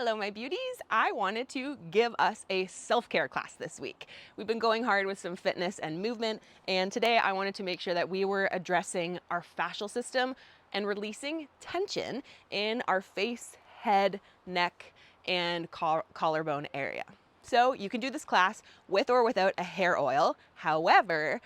Hello, my beauties. I wanted to give us a self-care class this week. We've been going hard with some fitness and movement, and today I wanted to make sure that we were addressing our fascial system and releasing tension in our face, head, neck, and collarbone area. So you can do this class with or without a hair oil. However,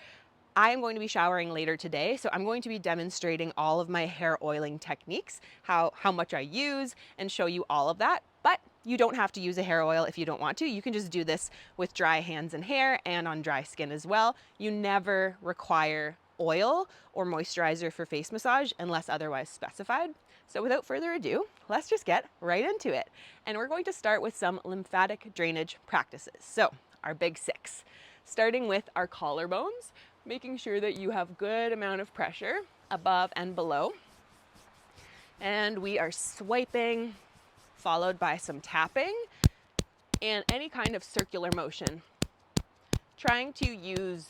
I am going to be showering later today, so I'm going to be demonstrating all of my hair oiling techniques, how much I use, and show you all of that. But you don't have to use a hair oil if you don't want to. You can just do this with dry hands and hair and on dry skin as well. You never require oil or moisturizer for face massage unless otherwise specified. So without further ado, let's just get right into it. And we're going to start with some lymphatic drainage practices. So our big six, starting with our collarbones, making sure that you have good amount of pressure above and below. And we are swiping, followed by some tapping and any kind of circular motion. Trying to use,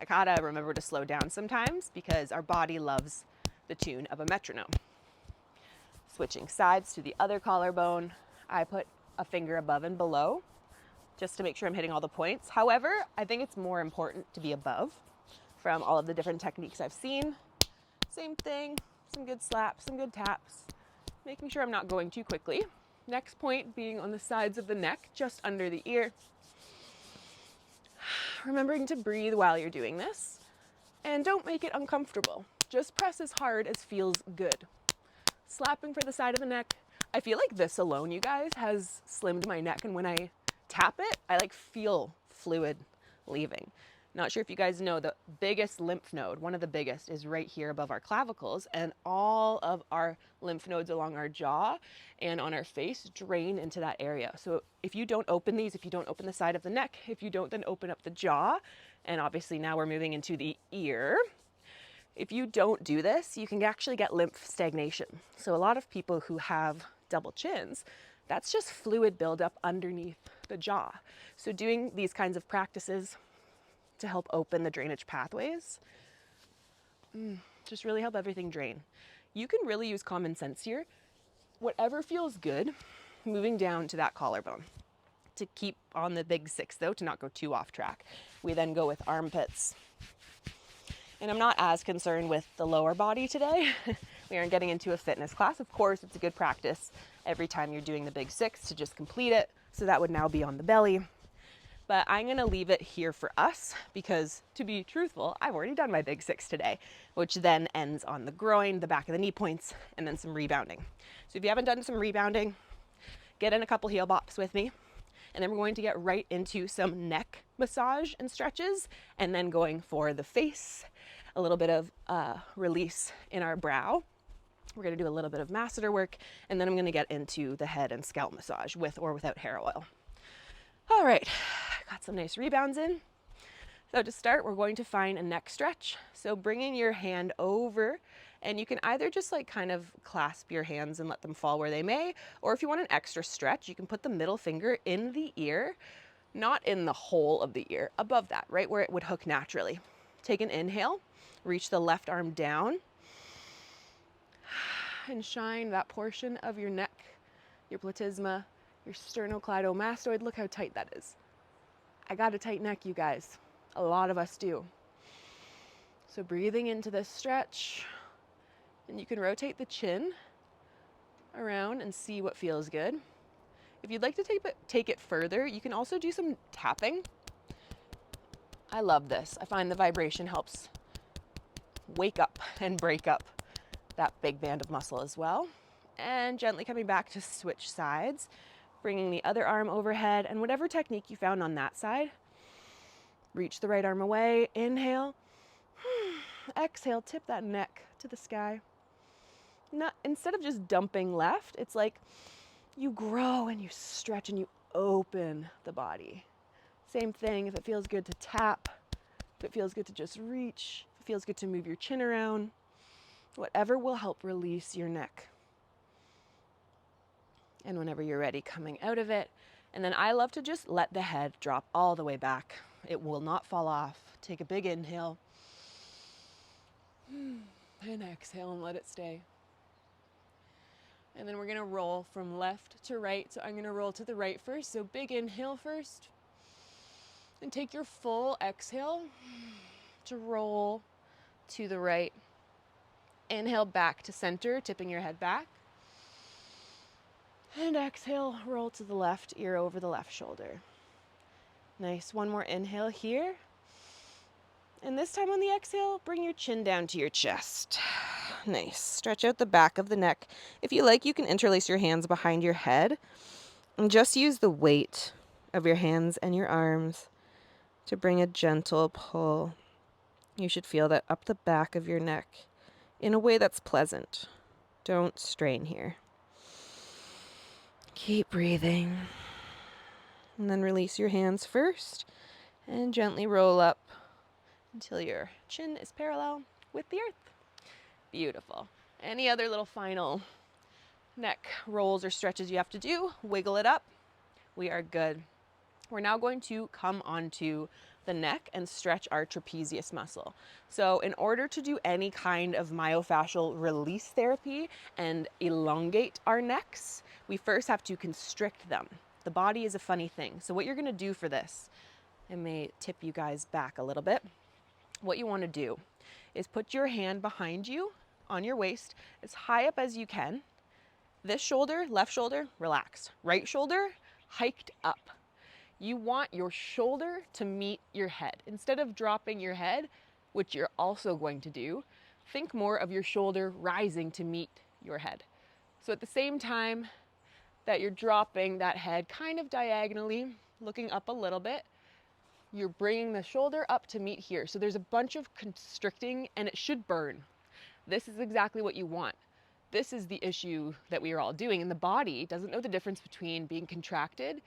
I gotta remember to slow down sometimes because our body loves the tune of a metronome. Switching sides to the other collarbone, I put a finger above and below just to make sure I'm hitting all the points. However, I think it's more important to be above from all of the different techniques I've seen. Same thing, some good slaps, some good taps, making sure I'm not going too quickly. Next point being on the sides of the neck, just under the ear. Remembering to breathe while you're doing this, and don't make it uncomfortable. Just press as hard as feels good. Slapping for the side of the neck. I feel like this alone, you guys, has slimmed my neck, and when I tap it, I feel fluid leaving. Not sure if you guys know, the biggest lymph node, one of the biggest, is right here above our clavicles, and all of our lymph nodes along our jaw and on our face drain into that area. So if you don't open these, if you don't open the side of the neck, if you don't then open up the jaw, and obviously now we're moving into the ear, if you don't do this, you can actually get lymph stagnation. So a lot of people who have double chins, that's just fluid buildup underneath the jaw. So doing these kinds of practices to help open the drainage pathways, just really help everything drain. You can really use common sense here. Whatever feels good, moving down to that collarbone. To keep on the big six though, to not go too off track. We then go with armpits. And I'm not as concerned with the lower body today. We aren't getting into a fitness class. Of course, it's a good practice every time you're doing the big six to just complete it. So that would now be on the belly. But I'm gonna leave it here for us because, to be truthful, I've already done my big six today, which then ends on the groin, the back of the knee points, and then some rebounding. So if you haven't done some rebounding, get in a couple heel bops with me. And then we're going to get right into some neck massage and stretches, and then going for the face, a little bit of release in our brow. We're going to do a little bit of masseter work, and then I'm going to get into the head and scalp massage with or without hair oil. All right, got some nice rebounds in. So to start, we're going to find a neck stretch. So bringing your hand over, and you can either just kind of clasp your hands and let them fall where they may, or if you want an extra stretch, you can put the middle finger in the ear, not in the whole of the ear, above that, right where it would hook naturally. Take an inhale, reach the left arm down, and shine that portion of your neck, your platysma, your sternocleidomastoid. Look how tight that is. I got a tight neck, you guys. A lot of us do. So breathing into this stretch, and you can rotate the chin around and see what feels good. If you'd like to take it further, you can also do some tapping. I love this. I find the vibration helps wake up and break up that big band of muscle as well. And gently coming back to switch sides, bringing the other arm overhead, and whatever technique you found on that side, reach the right arm away, inhale, exhale, tip that neck to the sky. Instead of just dumping left, it's like you grow and you stretch and you open the body. Same thing, if it feels good to tap, if it feels good to just reach, if it feels good to move your chin around, whatever will help release your neck. And whenever you're ready, coming out of it. And then I love to just let the head drop all the way back. It will not fall off. Take a big inhale. And exhale and let it stay. And then we're gonna roll from left to right. So I'm gonna roll to the right first. So big inhale first. And take your full exhale to roll to the right. Inhale back to center, tipping your head back. And exhale, roll to the left, ear over the left shoulder. Nice, one more inhale here. And this time on the exhale, bring your chin down to your chest. Nice, stretch out the back of the neck. If you like, you can interlace your hands behind your head and just use the weight of your hands and your arms to bring a gentle pull. You should feel that up the back of your neck in a way that's pleasant. Don't strain here. Keep breathing. And then release your hands first and gently roll up until your chin is parallel with the earth. Beautiful. Any other little final neck rolls or stretches you have to do? Wiggle it up. We are good. We're now going to come onto the neck and stretch our trapezius muscle. So in order to do any kind of myofascial release therapy and elongate our necks, we first have to constrict them. The body is a funny thing. So what you're gonna do for this, I may tip you guys back a little bit. What you wanna do is put your hand behind you on your waist as high up as you can. This shoulder, left shoulder, relaxed. Right shoulder, hiked up. You want your shoulder to meet your head. Instead of dropping your head, which you're also going to do, think more of your shoulder rising to meet your head. So at the same time that you're dropping that head kind of diagonally, looking up a little bit, you're bringing the shoulder up to meet here. So there's a bunch of constricting and it should burn. This is exactly what you want. This is the issue that we are all doing, and the body doesn't know the difference between being contracted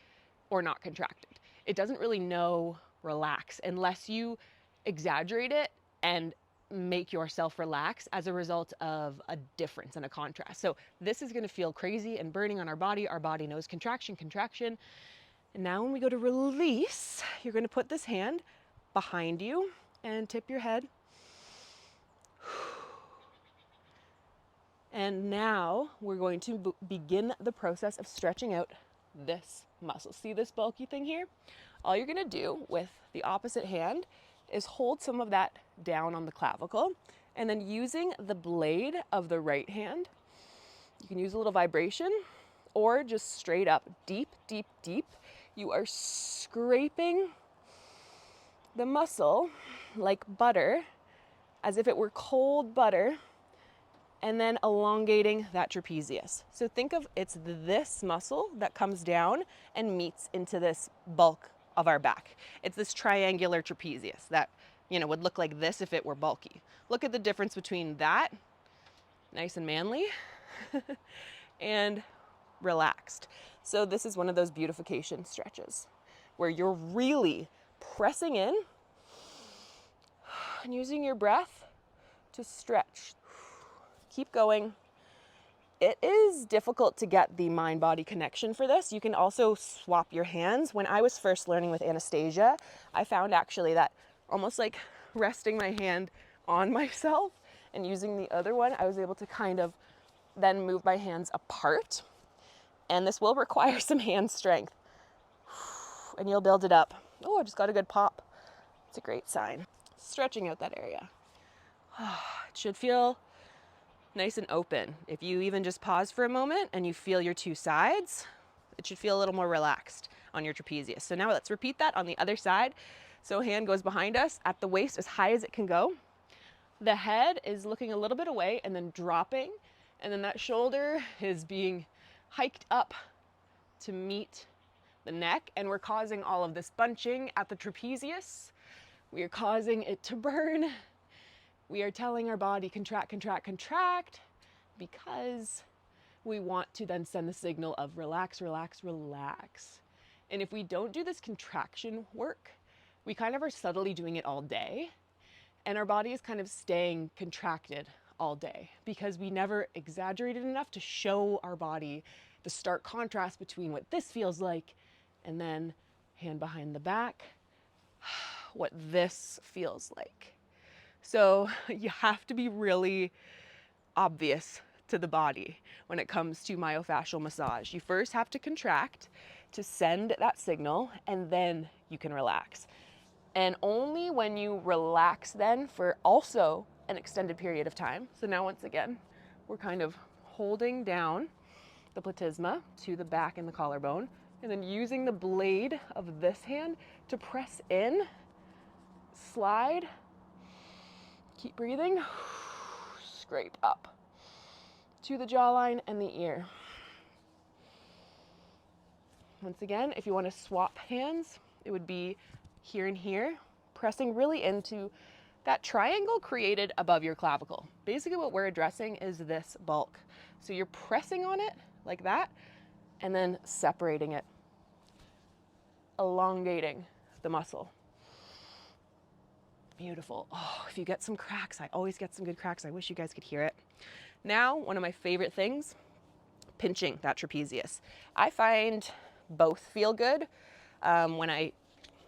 or not contracted. It doesn't really know relax unless you exaggerate it and make yourself relax as a result of a difference and a contrast. So this is gonna feel crazy and burning on our body. Our body knows contraction, contraction. And now when we go to release, you're gonna put this hand behind you and tip your head. And now we're going to begin the process of stretching out this muscle. See this bulky thing here? All you're gonna do with the opposite hand is hold some of that down on the clavicle, and then using the blade of the right hand, you can use a little vibration or just straight up, deep, deep, deep. You are scraping the muscle like butter, as if it were cold butter, and then elongating that trapezius. So think of it's this muscle that comes down and meets into this bulk of our back. It's this triangular trapezius that, would look like this if it were bulky. Look at the difference between that, nice and manly, and relaxed. So this is one of those beautification stretches where you're really pressing in and using your breath to stretch. Keep going. It is difficult to get the mind-body connection for this. You can also swap your hands. When I was first learning with Anastasia, I found actually that almost like resting my hand on myself and using the other one, I was able to kind of then move my hands apart. And this will require some hand strength. And you'll build it up. Oh, I just got a good pop. It's a great sign. Stretching out that area. It should feel nice and open. If you even just pause for a moment and you feel your two sides, it should feel a little more relaxed on your trapezius. So now let's repeat that on the other side. So hand goes behind us at the waist as high as it can go. The head is looking a little bit away and then dropping. And then that shoulder is being hiked up to meet the neck. And we're causing all of this bunching at the trapezius. We are causing it to burn. We are telling our body contract, contract, contract, because we want to then send the signal of relax, relax, relax. And if we don't do this contraction work, we kind of are subtly doing it all day. And our body is kind of staying contracted all day because we never exaggerated enough to show our body the stark contrast between what this feels like and then hand behind the back, what this feels like. So you have to be really obvious to the body when it comes to myofascial massage. You first have to contract to send that signal, and then you can relax. And only when you relax then for also an extended period of time. So now once again, we're kind of holding down the platysma to the back and the collarbone, and then using the blade of this hand to press in, slide, keep breathing, scrape up to the jawline and the ear. Once again, if you want to swap hands, it would be here and here, pressing really into that triangle created above your clavicle. Basically what we're addressing is this bulk. So you're pressing on it like that, and then separating it, elongating the muscle. Beautiful. Oh, if you get some cracks, I always get some good cracks. I wish you guys could hear it. Now, one of my favorite things, pinching that trapezius. I find both feel good when I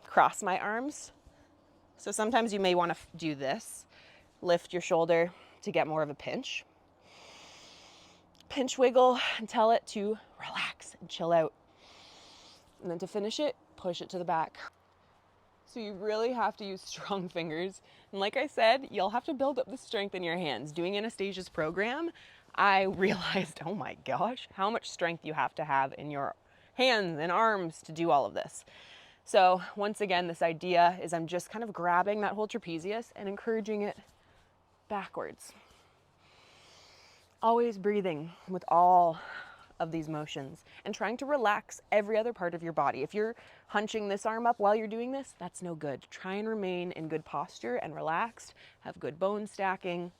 cross my arms. So sometimes you may want to do this, lift your shoulder to get more of a pinch. Pinch wiggle and tell it to relax and chill out. And then to finish it, push it to the back. So you really have to use strong fingers. And like I said, you'll have to build up the strength in your hands. Doing Anastasia's program, I realized, oh my gosh, how much strength you have to have in your hands and arms to do all of this. So once again, this idea is I'm just kind of grabbing that whole trapezius and encouraging it backwards. Always breathing with all of these motions and trying to relax every other part of your body. If you're hunching this arm up while you're doing this, that's no good. Try and remain in good posture and relaxed, have good bone stacking.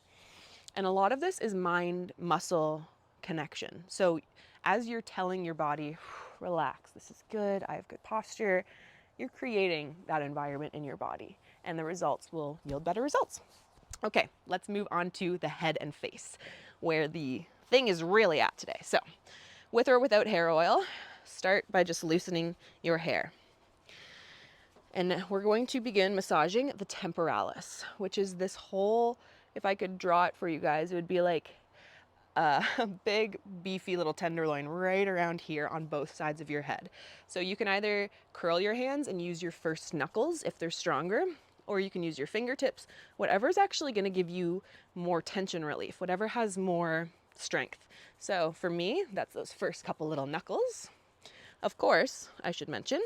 And a lot of this is mind-muscle connection. So as you're telling your body, relax, this is good, I have good posture, you're creating that environment in your body, and the results will yield better results. Okay, let's move on to the head and face, where the thing is really at today. So, with or without hair oil, start by just loosening your hair. And we're going to begin massaging the temporalis, which is this whole, if I could draw it for you guys, it would be like a big, beefy little tenderloin right around here on both sides of your head. So you can either curl your hands and use your first knuckles if they're stronger, or you can use your fingertips, whatever's actually going to give you more tension relief, whatever has more strength. So for me, that's those first couple little knuckles. Of course, I should mention,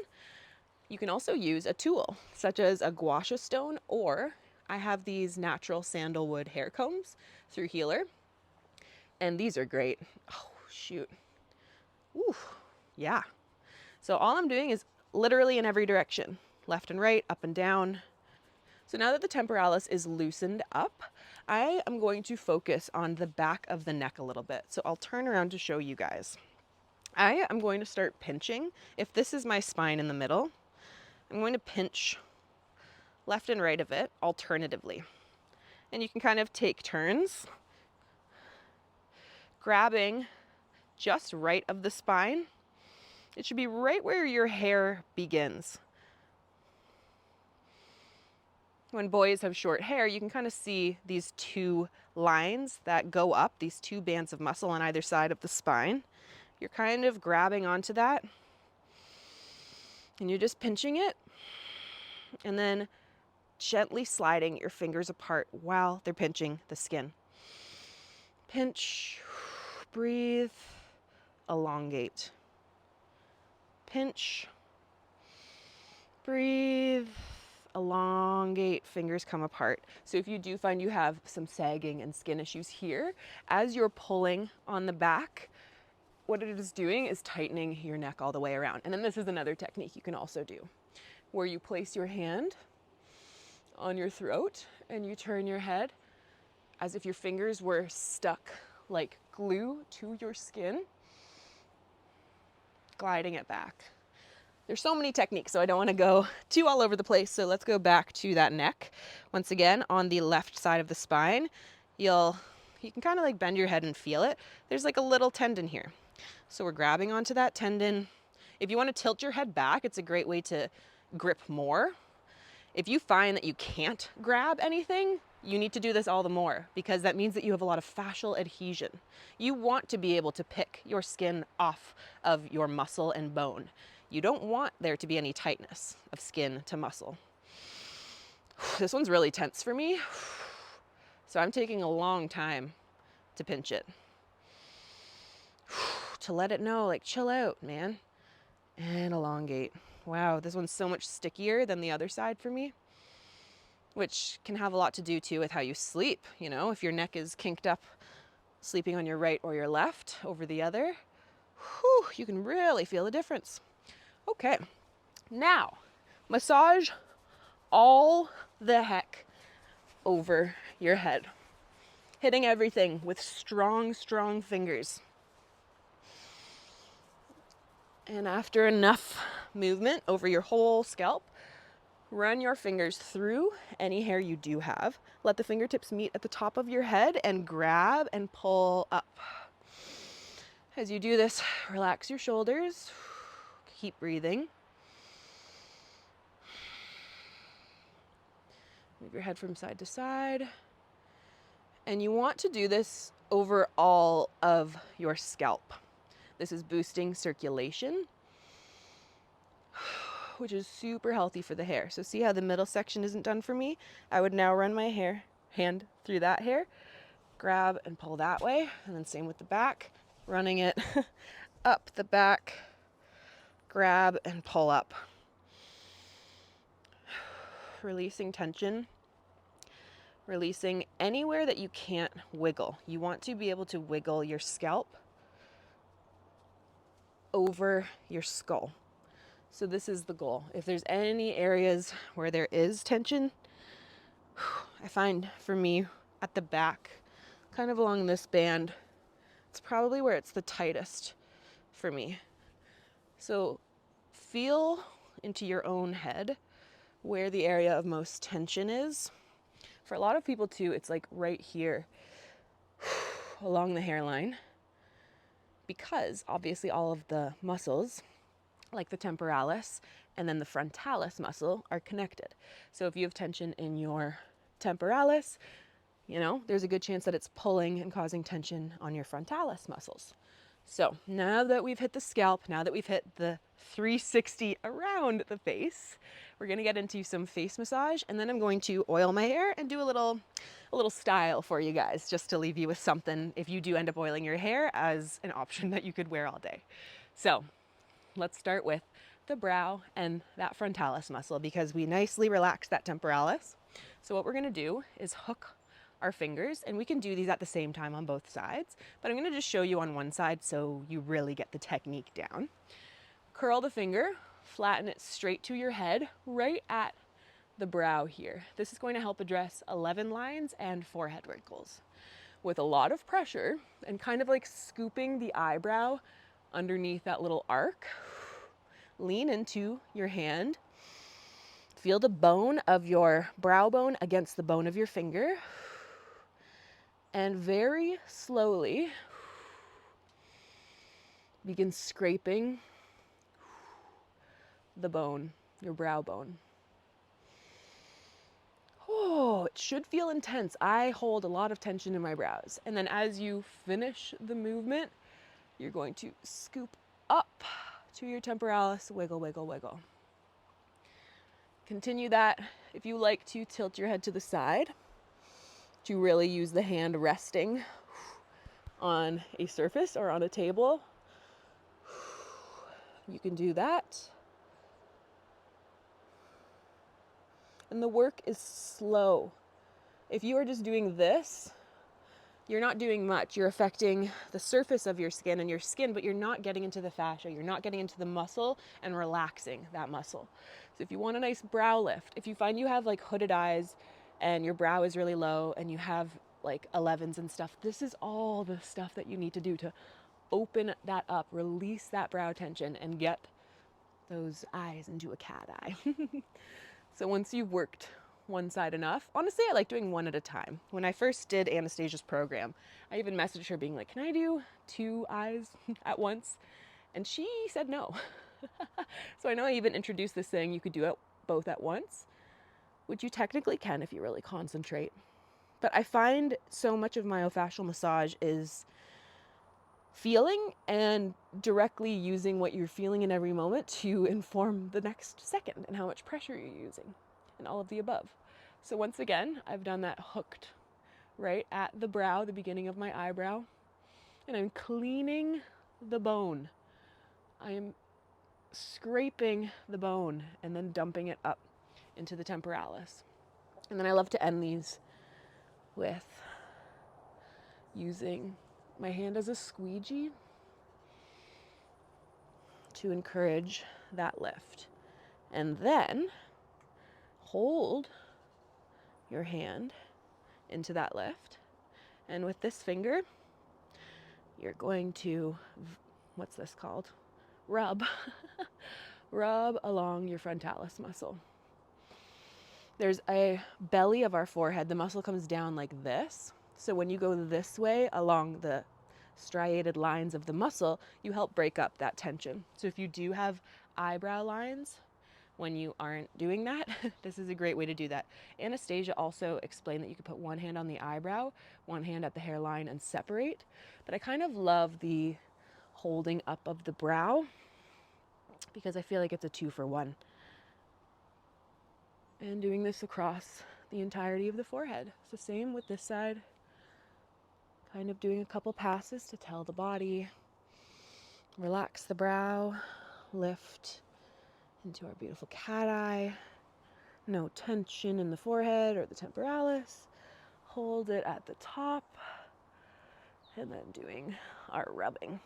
you can also use a tool, such as a gua sha stone, or I have these natural sandalwood hair combs through Healer. And these are great. Oh, shoot. Ooh, yeah. So all I'm doing is literally in every direction, left and right, up and down. So now that the temporalis is loosened up, I am going to focus on the back of the neck a little bit. So I'll turn around to show you guys. I am going to start pinching. If this is my spine in the middle, I'm going to pinch left and right of it alternatively. And you can kind of take turns, grabbing just right of the spine. It should be right where your hair begins. When boys have short hair, you can kind of see these two lines that go up, these two bands of muscle on either side of the spine. You're kind of grabbing onto that, and you're just pinching it, and then gently sliding your fingers apart while they're pinching the skin. Pinch, breathe, elongate. Pinch, breathe, elongate, fingers come apart. So if you do find you have some sagging and skin issues here, as you're pulling on the back, what it is doing is tightening your neck all the way around. And then this is another technique you can also do, where you place your hand on your throat and you turn your head as if your fingers were stuck like glue to your skin, gliding it back. There's so many techniques, so I don't want to go too all over the place. So let's go back to that neck. Once again, on the left side of the spine, you can kind of like bend your head and feel it. There's like a little tendon here. So we're grabbing onto that tendon. If you want to tilt your head back, it's a great way to grip more. If you find that you can't grab anything, you need to do this all the more because that means that you have a lot of fascial adhesion. You want to be able to pick your skin off of your muscle and bone. You don't want there to be any tightness of skin to muscle. This one's really tense for me, so I'm taking a long time to pinch it. To let it know, like, chill out, man. And elongate. Wow, this one's so much stickier than the other side for me, which can have a lot to do too with how you sleep. You know, if your neck is kinked up, sleeping on your right or your left over the other, whew, you can really feel the difference. Okay, now massage all the heck over your head, hitting everything with strong, strong fingers. And after enough movement over your whole scalp, run your fingers through any hair you do have. Let the fingertips meet at the top of your head and grab and pull up. As you do this, relax your shoulders. Keep breathing. Move your head from side to side. And you want to do this over all of your scalp. This is boosting circulation, which is super healthy for the hair. So see how the middle section isn't done for me? I would now run my hand through that hair, grab and pull that way, and then same with the back, running it up the back, grab and pull up. Releasing tension, releasing anywhere that you can't wiggle. You want to be able to wiggle your scalp over your skull. So this is the goal. If there's any areas where there is tension, I find for me at the back, kind of along this band, it's probably where it's the tightest for me. So feel into your own head where the area of most tension is. For a lot of people too, it's like right here along the hairline, because obviously all of the muscles, like the temporalis and then the frontalis muscle, are connected. So if you have tension in your temporalis, you know, there's a good chance that it's pulling and causing tension on your frontalis muscles. So now that we've hit the scalp, now that we've hit the 360 around the face, we're gonna get into some face massage, and then I'm going to oil my hair and do a little style for you guys, just to leave you with something if you do end up oiling your hair as an option that you could wear all day. So let's start with the brow and that frontalis muscle, because we nicely relaxed that temporalis. So what we're gonna do is hook our fingers, and we can do these at the same time on both sides, but I'm gonna just show you on one side so you really get the technique down. Curl the finger, flatten it straight to your head, right at the brow here. This is going to help address 11 lines and forehead wrinkles. With a lot of pressure and kind of like scooping the eyebrow underneath that little arc, lean into your hand. Feel the bone of your brow bone against the bone of your finger. And very slowly begin scraping the bone, your brow bone. Oh, it should feel intense. I hold a lot of tension in my brows. And then as you finish the movement, you're going to scoop up to your temporalis, wiggle, wiggle, wiggle. Continue that. If you like to tilt your head to the side, to really use the hand resting on a surface or on a table, you can do that. And the work is slow. If you are just doing this, you're not doing much. You're affecting the surface of your skin, but you're not getting into the fascia. You're not getting into the muscle and relaxing that muscle. So if you want a nice brow lift, if you find you have like hooded eyes and your brow is really low and you have like 11s and stuff, this is all the stuff that you need to do to open that up, release that brow tension, and get those eyes into a cat eye. So once you've worked one side enough, honestly, I like doing one at a time. When I first did Anastasia's program, I even messaged her being like, can I do 2 eyes at once? And she said no. So I know I even introduced this saying you could do it both at once, which you technically can if you really concentrate. But I find so much of myofascial massage is feeling and directly using what you're feeling in every moment to inform the next second and how much pressure you're using and all of the above. So once again, I've done that hooked right at the brow, the beginning of my eyebrow, and I'm cleaning the bone. I am scraping the bone and then dumping it up into the temporalis. And then I love to end these with using my hand as a squeegee to encourage that lift. And then hold your hand into that lift. And with this finger, you're going to, what's this called? Rub. Rub along your frontalis muscle. There's a belly of our forehead. The muscle comes down like this. So when you go this way along the striated lines of the muscle, you help break up that tension. So if you do have eyebrow lines when you aren't doing that, this is a great way to do that. Anastasia also explained that you could put one hand on the eyebrow, one hand at the hairline and separate. But I kind of love the holding up of the brow because I feel like it's a 2-for-1. And doing this across the entirety of the forehead. So same with this side. Kind of doing a couple passes to tell the body, relax the brow, lift into our beautiful cat eye. No tension in the forehead or the temporalis. Hold it at the top. And then doing our rubbing.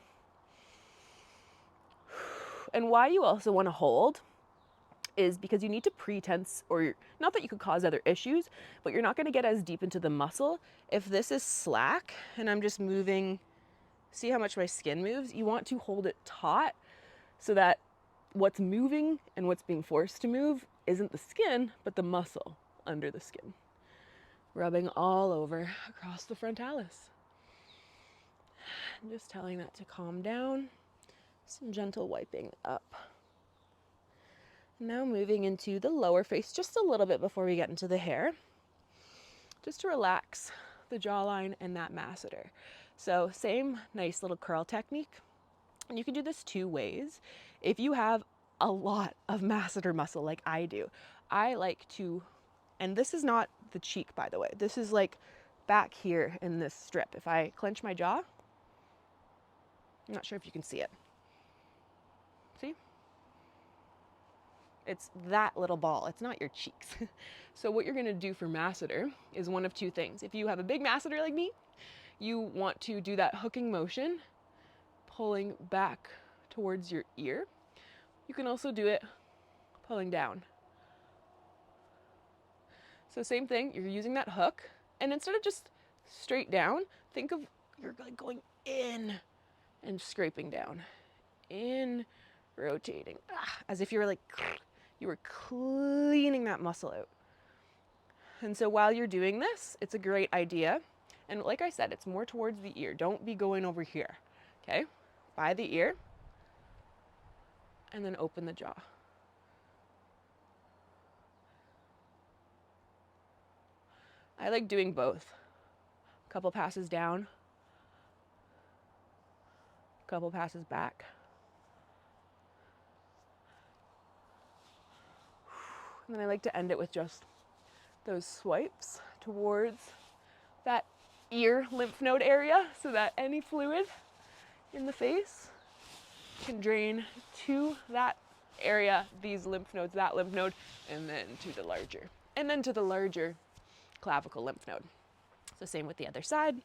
And why you also want to hold is because you need to pre-tense, or not that you could cause other issues, but you're not going to get as deep into the muscle. If this is slack and I'm just moving, see how much my skin moves? You want to hold it taut so that what's moving and what's being forced to move isn't the skin, but the muscle under the skin. Rubbing all over across the frontalis. And just telling that to calm down. Some gentle wiping up. Now moving into the lower face just a little bit before we get into the hair, just to relax the jawline and that masseter. So same nice little curl technique. And you can do this 2 ways. If you have a lot of masseter muscle like I do, I like to, and this is not the cheek by the way, this is like back here in this strip. If I clench my jaw, I'm not sure if you can see it. See? It's that little ball. It's not your cheeks. So what you're going to do for masseter is one of 2 things. If you have a big masseter like me, you want to do that hooking motion, pulling back towards your ear. You can also do it pulling down. So same thing, you're using that hook, and instead of just straight down, think of you're like going in and scraping down. In, rotating, as if you were like, you were cleaning that muscle out. And so while you're doing this, it's a great idea. And like I said, it's more towards the ear. Don't be going over here, okay? By the ear, and then open the jaw. I like doing both. A couple passes down, a couple passes back. And then I like to end it with just those swipes towards that ear lymph node area so that any fluid in the face can drain to that area, these lymph nodes, that lymph node, and then to the larger clavicle lymph node. So same with the other side,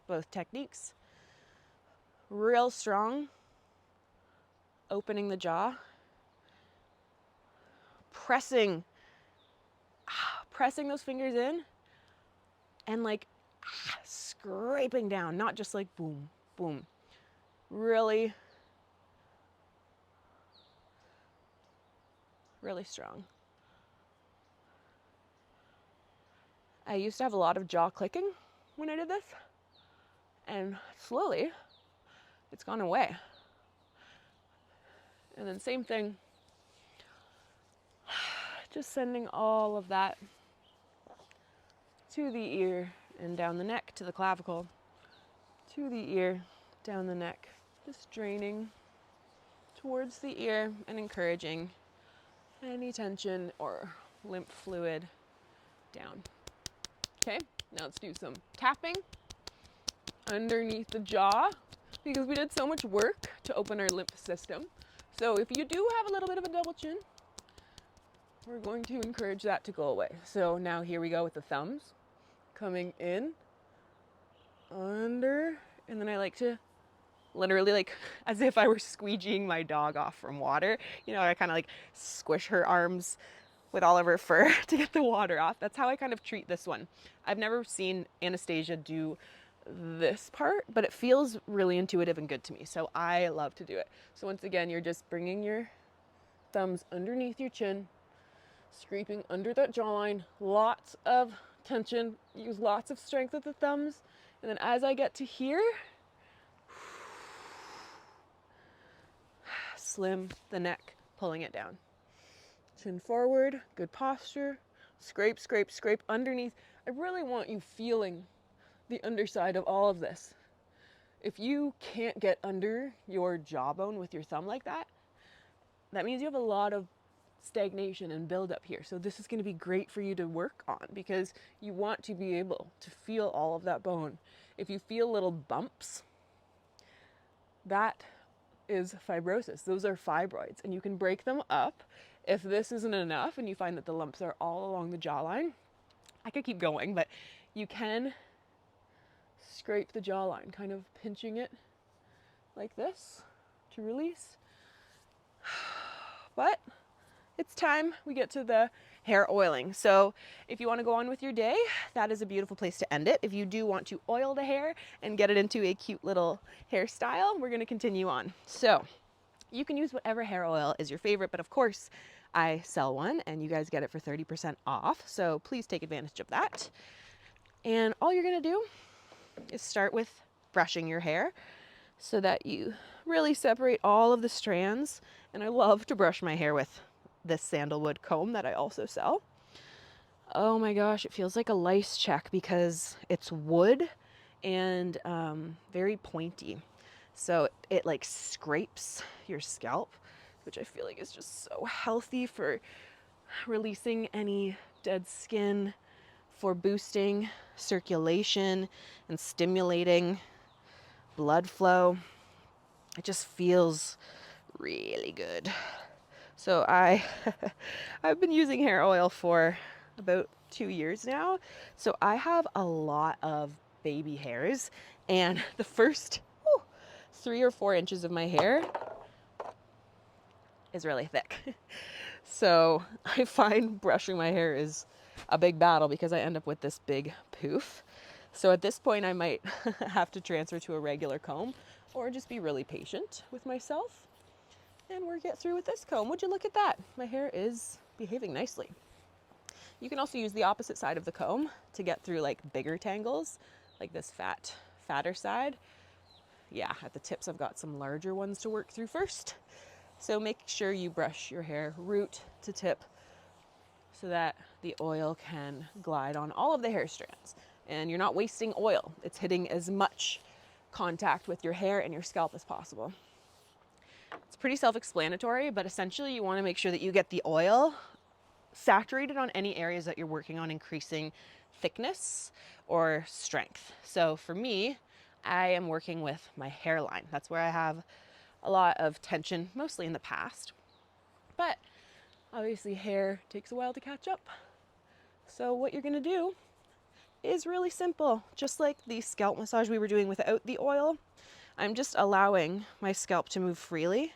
both techniques. Real strong, opening the jaw, pressing those fingers in, and like scraping down, not just like boom, boom. Really, really strong. I used to have a lot of jaw clicking when I did this, and slowly it's gone away. And then same thing, just sending all of that to the ear and down the neck to the clavicle, to the ear, down the neck. Just draining towards the ear and encouraging any tension or lymph fluid down. Okay, now let's do some tapping underneath the jaw because we did so much work to open our lymph system. So if you do have a little bit of a double chin, we're going to encourage that to go away. So now here we go with the thumbs coming in, under, and then I like to literally, like as if I were squeegeeing my dog off from water. You know, I kind of like squish her arms with all of her fur to get the water off. That's how I kind of treat this one. I've never seen Anastasia do this part, but it feels really intuitive and good to me. So I love to do it. So once again, you're just bringing your thumbs underneath your chin, scraping under that jawline, lots of tension, use lots of strength with the thumbs. And then as I get to here, slim the neck, pulling it down. Chin forward, good posture. Scrape, scrape, scrape underneath. I really want you feeling the underside of all of this. If you can't get under your jawbone with your thumb like that, that means you have a lot of stagnation and buildup here. So this is going to be great for you to work on because you want to be able to feel all of that bone. If you feel little bumps, that is fibrosis. Those are fibroids, and you can break them up. If this isn't enough and you find that the lumps are all along the jawline, I could keep going, but you can scrape the jawline, kind of pinching it like this to release. But it's time we get to the hair oiling. So if you want to go on with your day, that is a beautiful place to end it. If you do want to oil the hair and get it into a cute little hairstyle, we're going to continue on. So you can use whatever hair oil is your favorite, but of course I sell one and you guys get it for 30% off. So please take advantage of that. And all you're going to do is start with brushing your hair so that you really separate all of the strands. And I love to brush my hair with this sandalwood comb that I also sell. Oh my gosh, it feels like a lice check because it's wood and very pointy. So it like scrapes your scalp, which I feel like is just so healthy for releasing any dead skin, for boosting circulation and stimulating blood flow. It just feels really good. So I've been using hair oil for about 2 years now. So I have a lot of baby hairs, and the first 3 or 4 inches of my hair is really thick. So I find brushing my hair is a big battle because I end up with this big poof. So at this point I might have to transfer to a regular comb or just be really patient with myself. And we'll get through with this comb. Would you look at that? My hair is behaving nicely. You can also use the opposite side of the comb to get through like bigger tangles, like this fatter side. Yeah, at the tips I've got some larger ones to work through first. So make sure you brush your hair root to tip so that the oil can glide on all of the hair strands. And you're not wasting oil. It's hitting as much contact with your hair and your scalp as possible. It's pretty self-explanatory, but essentially you want to make sure that you get the oil saturated on any areas that you're working on increasing thickness or strength. So for me, I am working with my hairline. That's where I have a lot of tension, mostly in the past. But obviously hair takes a while to catch up. So what you're going to do is really simple. Just like the scalp massage we were doing without the oil, I'm just allowing my scalp to move freely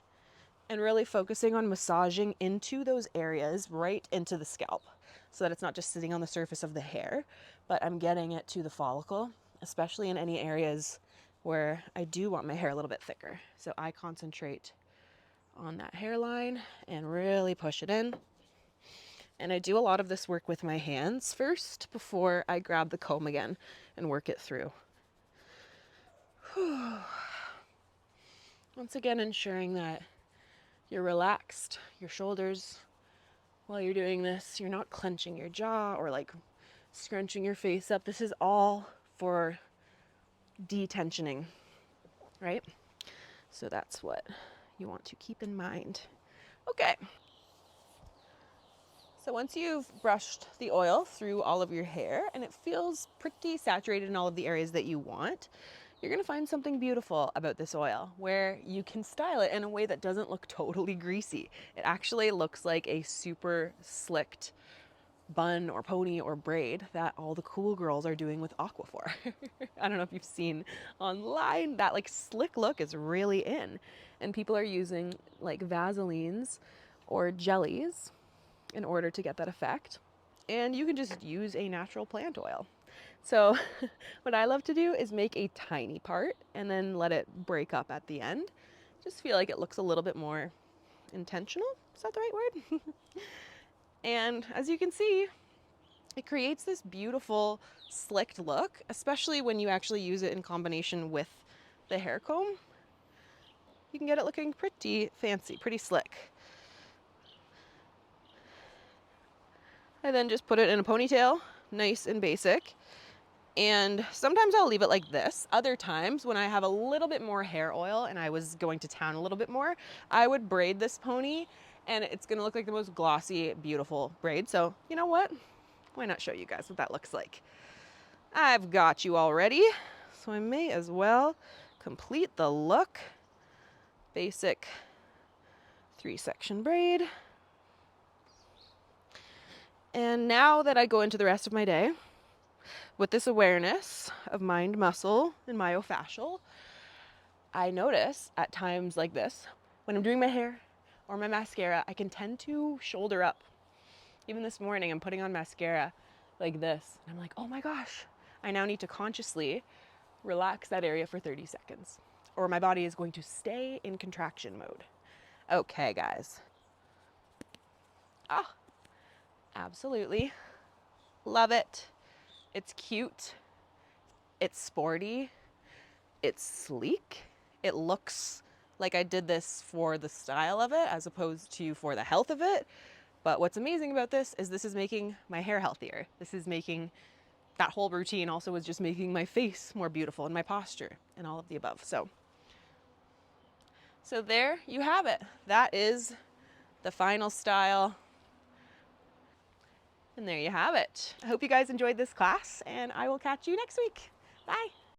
and really focusing on massaging into those areas, right into the scalp, so that it's not just sitting on the surface of the hair, but I'm getting it to the follicle, especially in any areas where I do want my hair a little bit thicker. So I concentrate on that hairline and really push it in. And I do a lot of this work with my hands first before I grab the comb again and work it through. Once again, ensuring that you're relaxed, your shoulders, while you're doing this. You're not clenching your jaw or like scrunching your face up. This is all for detensioning, right? So that's what you want to keep in mind. Okay. So once you've brushed the oil through all of your hair and it feels pretty saturated in all of the areas that you want, you're gonna find something beautiful about this oil where you can style it in a way that doesn't look totally greasy. It actually looks like a super slicked bun or pony or braid that all the cool girls are doing with Aquaphor. I don't know if you've seen online, that like slick look is really in. And people are using like Vaselines or jellies in order to get that effect. And you can just use a natural plant oil. So what I love to do is make a tiny part and then let it break up at the end. Just feel like it looks a little bit more intentional. Is that the right word? And as you can see, it creates this beautiful slicked look, especially when you actually use it in combination with the hair comb. You can get it looking pretty fancy, pretty slick. I then just put it in a ponytail, nice and basic. And sometimes I'll leave it like this. Other times when I have a little bit more hair oil and I was going to town a little bit more, I would braid this pony and it's gonna look like the most glossy, beautiful braid. So you know what? Why not show you guys what that looks like? I've got you already, so I may as well complete the look. Basic 3-section braid. And now that I go into the rest of my day with this awareness of mind, muscle, and myofascial, I notice at times like this, when I'm doing my hair or my mascara, I can tend to shoulder up. Even this morning, I'm putting on mascara like this, and I'm like, oh my gosh, I now need to consciously relax that area for 30 seconds, or my body is going to stay in contraction mode. Okay, guys. Ah, absolutely. Love it. It's cute. It's sporty. It's sleek. It looks like I did this for the style of it as opposed to for the health of it. But what's amazing about this is making my hair healthier. This is making that whole routine also was just making my face more beautiful and my posture and all of the above. So there you have it. That is the final style. And there you have it. I hope you guys enjoyed this class and I will catch you next week. Bye.